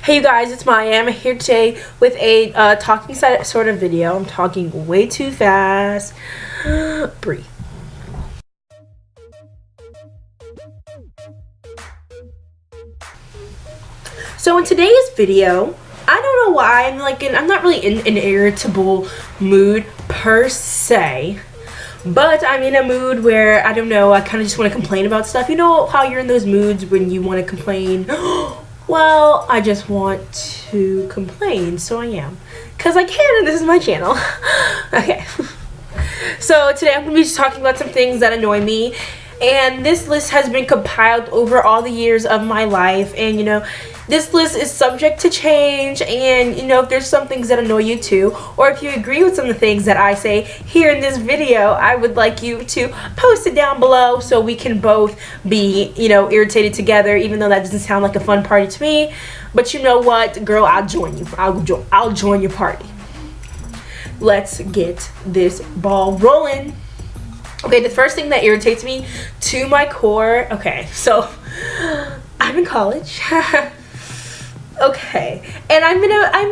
Hey you guys, it's Maya. I'm here today with a talking sort of video. I'm talking way too fast. Breathe. So in today's video, I don't know why I'm not really in an irritable mood per se. But I'm in a mood where, I don't know, I kind of just want to complain about stuff. You know how you're in those moods when you want to complain? Well, I just want to complain, so I am. Because I can, and this is my channel. Okay. So today I'm going to be just talking about some things that annoy me. And this list has been compiled over all the years of my life. And, you know, this list is subject to change. And, you know, if there's some things that annoy you too, or if you agree with some of the things that I say here in this video, I would like you to post it down below so we can both be, you know, irritated together, even though that doesn't sound like a fun party to me. But you know what, girl, I'll join you. I'll join your party. Let's get this ball rolling. Okay, the first thing that irritates me to my core, okay, so I'm in college. Okay, and I'm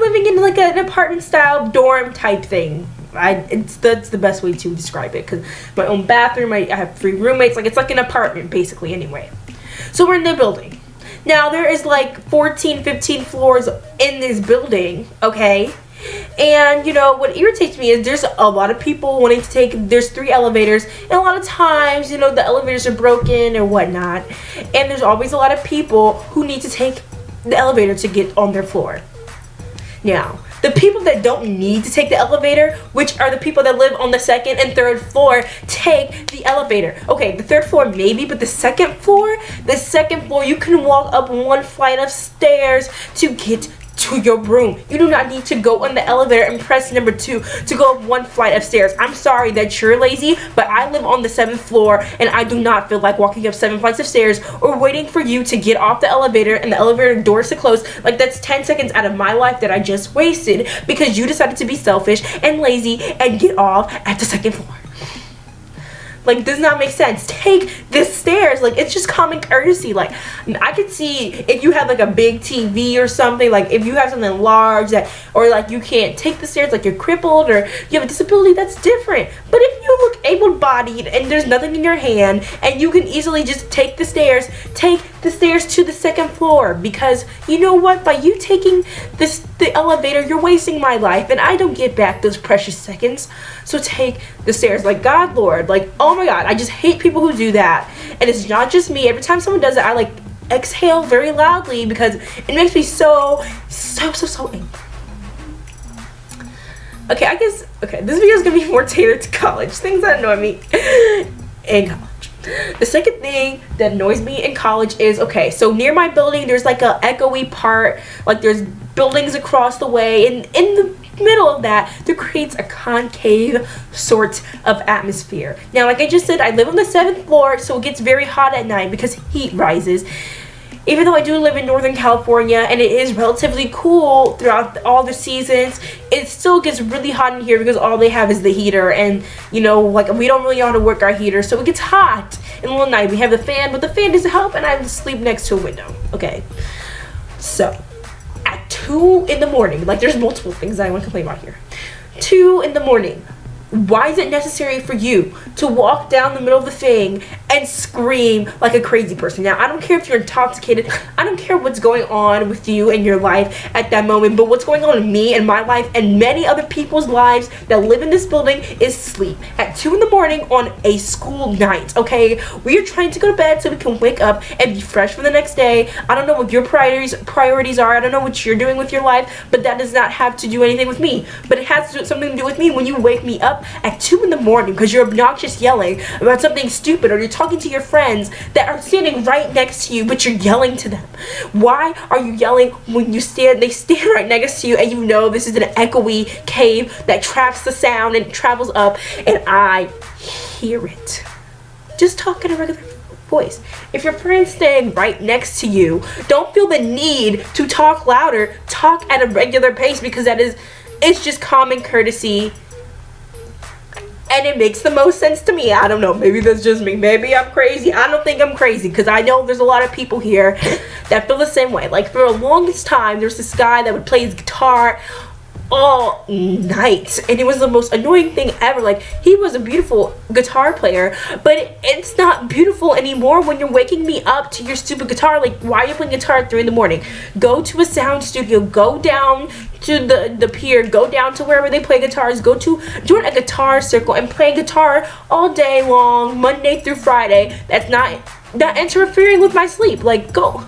living in like an apartment style dorm type thing. That's the best way to describe it, because my own bathroom, I have 3 roommates, like it's like an apartment basically anyway. So we're in the building. Now there is like 14, 15 floors in this building, okay? And you know what irritates me is there's a lot of people wanting to take, there's 3 elevators, and a lot of times, you know, the elevators are broken or whatnot, and there's always a lot of people who need to take the elevator to get on their floor. Now, the people that don't need to take the elevator, which are the people that live on the 2nd and 3rd floor, take the elevator. Okay, the 3rd floor maybe, but the second floor, you can walk up 1 flight of stairs to get to your room. You do not need to go on the elevator and press number 2 to go up 1 flight of stairs. I'm sorry that you're lazy, but I live on the 7th floor and I do not feel like walking up 7 flights of stairs or waiting for you to get off the elevator and the elevator doors to close. Like, that's 10 seconds out of my life that I just wasted because you decided to be selfish and lazy and get off at the 2nd floor. Like, does not make sense. Take the stairs. Like, it's just common courtesy. Like, I could see if you have like a big TV or something, like if you have something large that, or like you can't take the stairs, like you're crippled or you have a disability, that's different. But if you look able-bodied and there's nothing in your hand and you can easily just take the stairs to the 2nd floor, because you know what, by you taking the elevator, you're wasting my life and I don't get back those precious seconds. So take the stairs. Like, God Lord, like, oh my God, I just hate people who do that. And it's not just me. Every time someone does it, I like exhale very loudly because it makes me so angry. Okay, this video is gonna be more tailored to college, things that annoy me in college. The second thing that annoys me in college is, okay, so near my building there's like a echoey part, like there's buildings across the way, and in the middle of that there creates a concave sort of atmosphere. Now, like I just said, I live on the 7th floor, so it gets very hot at night because heat rises. Even though I do live in Northern California and it is relatively cool throughout all the seasons, it still gets really hot in here because all they have is the heater, and you know, like, we don't really know how to work our heater, so it gets hot in the middle of the night. We have the fan, but the fan doesn't help, and I have to sleep next to a window. Okay, so at 2 in the morning, like, there's multiple things that I want to complain about here. 2 in the morning. Why is it necessary for you to walk down the middle of the thing and scream like a crazy person? Now, I don't care if you're intoxicated. I don't care what's going on with you in your life at that moment. But what's going on in me and my life and many other people's lives that live in this building is sleep. At 2 in the morning on a school night, okay? We are trying to go to bed so we can wake up and be fresh for the next day. I don't know what your priorities are. I don't know what you're doing with your life. But that does not have to do anything with me. But it has something to do with me when you wake me up at 2 in the morning because you're obnoxious yelling about something stupid, or you're talking to your friends that are standing right next to you but you're yelling to them. Why are you yelling when they stand right next to you and you know this is an echoey cave that traps the sound and travels up and I hear it? Just talk in a regular voice. If your friend's staying right next to you, don't feel the need to talk louder. Talk at a regular pace because it's just common courtesy And it makes the most sense to me. I don't know, maybe that's just me, maybe I'm crazy. I don't think I'm crazy, because I know there's a lot of people here that feel the same way. Like, for the longest time, there's this guy that would play his guitar all night, and it was the most annoying thing ever. Like, he was a beautiful guitar player, but it's not beautiful anymore when you're waking me up to your stupid guitar. Like, why are you playing guitar at 3 in the morning? Go to a sound studio, go down to the pier, go down to wherever they play guitars, go to join a guitar circle and play guitar all day long, Monday through Friday. That's not interfering with my sleep. Like, go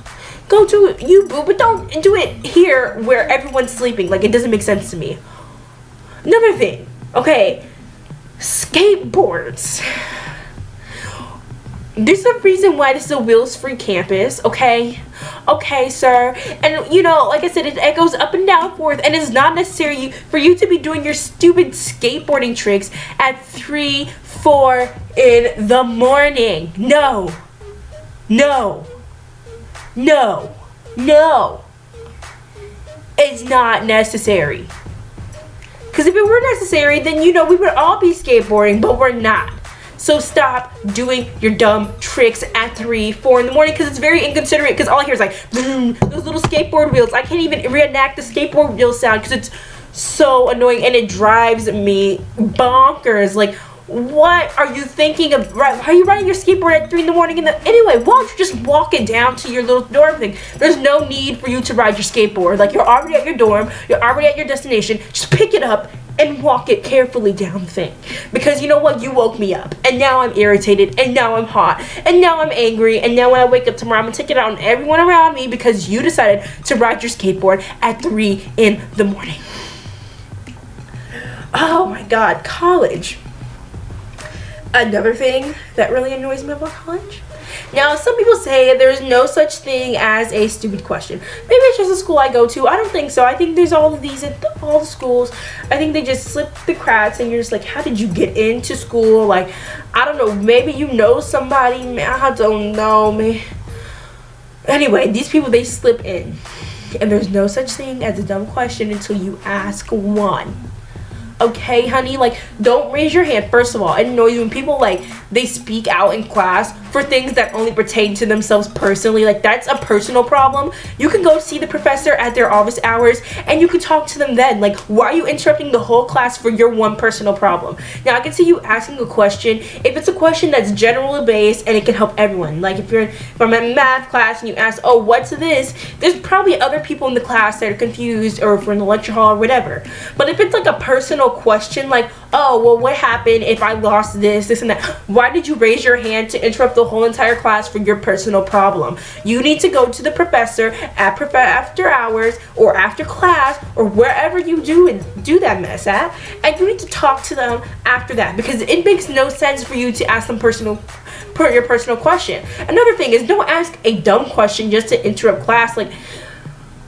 to you, boo, but don't do it here where everyone's sleeping. Like, it doesn't make sense to me. Another thing, okay, skateboards. There's a reason why this is a wheels-free campus, okay? Okay, sir. And, you know, like I said, it goes up and down forth, and it's not necessary for you to be doing your stupid skateboarding tricks at 3, 4 in the morning. No. No. No. No. It's not necessary. Because if it were necessary, then, you know, we would all be skateboarding, but we're not. So stop doing your dumb tricks at 3, 4 in the morning, because it's very inconsiderate, because all I hear is like, boom, those little skateboard wheels. I can't even reenact the skateboard wheel sound because it's so annoying, and it drives me bonkers. Like, what are you thinking of? Why are you riding your skateboard at 3 in the morning? Anyway, why don't you just walk it down to your little dorm thing? There's no need for you to ride your skateboard. Like, you're already at your dorm, you're already at your destination. Just pick it up and walk it carefully down the thing. Because you know what? You woke me up, and now I'm irritated, and now I'm hot, and now I'm angry, and now when I wake up tomorrow, I'm gonna take it out on everyone around me because you decided to ride your skateboard at 3 in the morning. Oh my God, college. Another thing that really annoys me about college. Now, some people say there's no such thing as a stupid question. Maybe it's just a school I go to. I don't think so. I think there's all of these at all the schools. I think they just slip the cracks, and you're just like, how did you get into school? Like, I don't know. Maybe you know somebody. I don't know, man. Anyway, these people, they slip in. And there's no such thing as a dumb question until you ask one. Okay, honey, like, don't raise your hand. First of all, it annoys when people, like, they speak out in class for things that only pertain to themselves personally. Like, that's a personal problem. You can go see the professor at their office hours, and you can talk to them then. Like, why are you interrupting the whole class for your one personal problem? Now, I can see you asking a question if it's a question that's generally based and it can help everyone. Like, if I'm in math class and you ask, oh, what's this? There's probably other people in the class that are confused, or if we're in the lecture hall or whatever. But if it's like a personal question, like, oh, well, what happened if I lost this and that? Why did you raise your hand to interrupt the whole entire class for your personal problem? You need to go to the professor at after hours or after class or wherever you do that mess at, and you need to talk to them after that, because it makes no sense for you to ask them your personal question. Another thing is, don't ask a dumb question just to interrupt class. Like,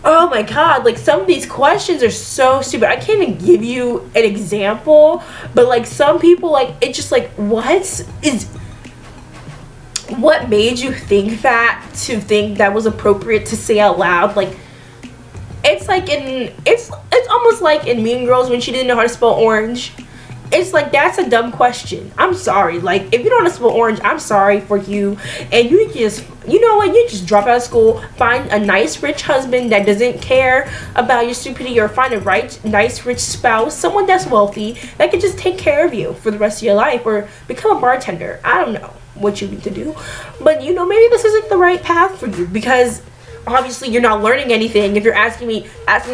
oh my God, like, some of these questions are so stupid. I can't even give you an example, but like, some people, like, it's just like, what made you think that was appropriate to say out loud? Like, it's like it's almost like in Mean Girls when she didn't know how to spell orange. It's like, that's a dumb question. I'm sorry. Like, if you don't know how to spell orange, I'm sorry for you. And you just, you know what? You just drop out of school, find a nice, rich husband that doesn't care about your stupidity, or find a nice, rich spouse, someone that's wealthy, that can just take care of you for the rest of your life, or become a bartender. I don't know what you need to do. But, you know, maybe this isn't the right path for you, because obviously you're not learning anything if you're asking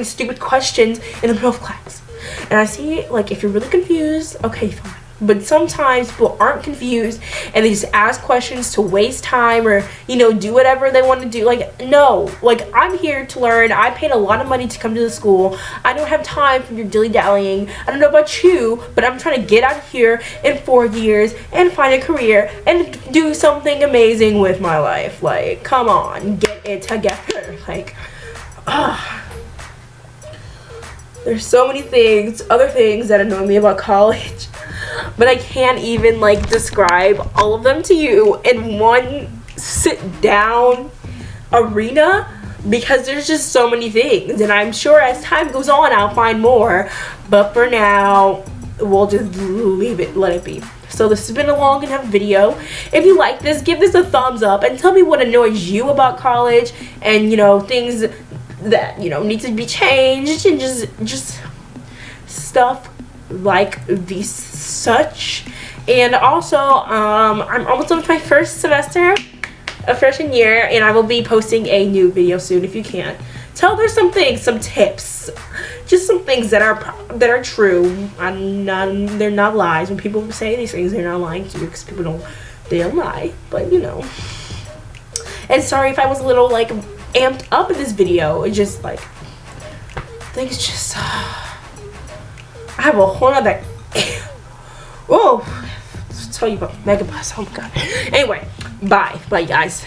stupid questions in the middle of class. And I see, like, if you're really confused, okay, fine. But sometimes people aren't confused and they just ask questions to waste time, or, you know, do whatever they want to do. Like, no. Like, I'm here to learn. I paid a lot of money to come to the school. I don't have time for your dilly-dallying. I don't know about you, but I'm trying to get out of here in 4 years and find a career and do something amazing with my life. Like, come on. Get it together. Like, there's so many other things that annoy me about college, but I can't even, like, describe all of them to you in one sit-down arena, because there's just so many things, and I'm sure as time goes on I'll find more. But for now, we'll just leave it, let it be. So this has been a long enough video. If you like this, give this a thumbs up and tell me what annoys you about college, and things that need to be changed, and just stuff like these such. And also I'm almost done with my first semester of freshman year, and I will be posting a new video soon. If you can't tell, there's some things, some tips, just some things that are true. They're not lies. When people say these things, they're not lying to you, because people don't lie. But and sorry if I was a little like amped up in this video. It's just like things just I have a whole nother oh, tell you about Megabus. Oh my god. Anyway, bye guys.